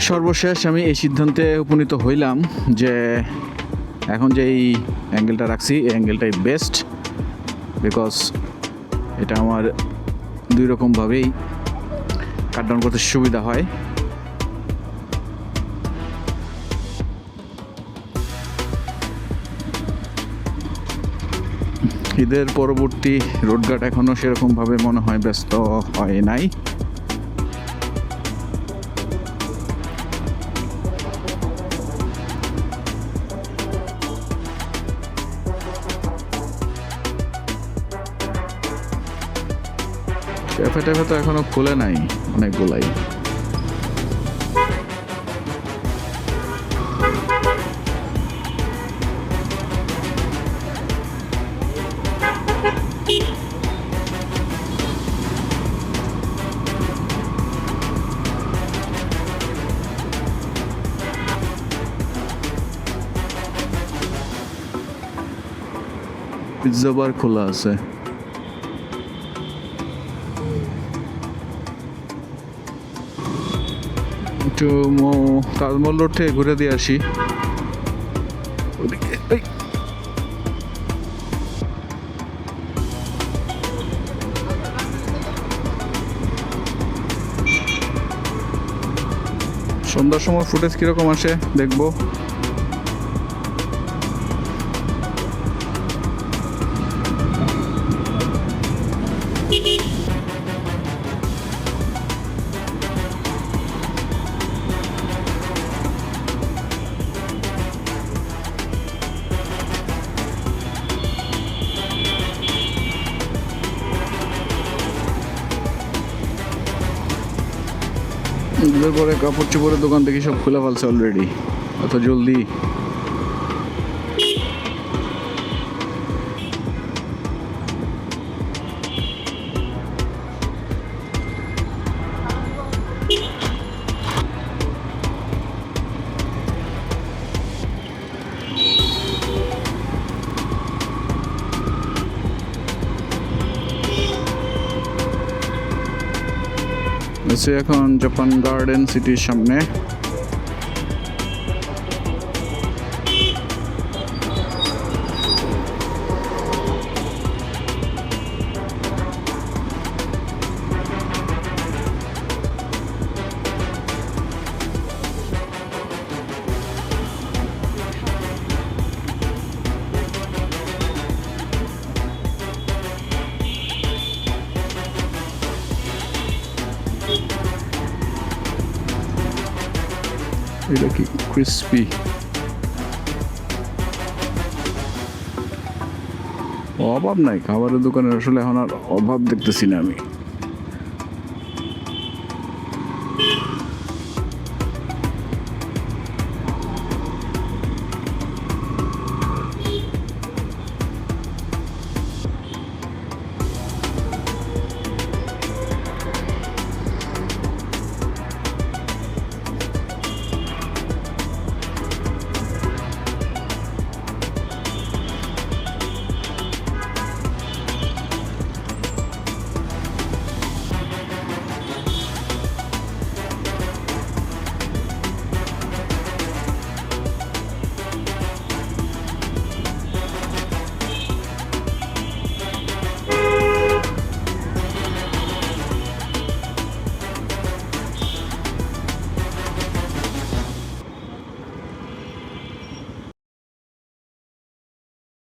সর্বশেষ আমি এই সিদ্ধান্তে উপনীত হইলাম যে এখন যে এই অ্যাঙ্গেলটা রাখছি এই অ্যাঙ্গেলটাই বেস্ট, বিকজ এটা আমার দুই রকমভাবেই কাট ডাউন করতে সুবিধা হয়। ঈদের পরবর্তী রোডঘাট এখনও সেরকমভাবে মনে হয় ব্যস্ত হয় নাই। ক্যাফে ট্যাফে তো এখনো খুলে নাই অনেকগুলাই। পিৎজা বার খোলা আছে। একটু তাজমহল রোড থেকে ঘুরে দিয়ে আসি। সন্ধ্যার সময় ফুটেজ কিরকম আসে দেখবো। ঈদের পরে কাপড় চোপড়ের দোকান থেকে সব খুলে ফেলছে অলরেডি, অত জলদি। এখন জাপান গার্ডেন সিটির সামনে। এটা কি ক্রিসপি? অভাব নাই খাবারের দোকানের, আসলে এখন আর অভাব দেখতেছি না আমি।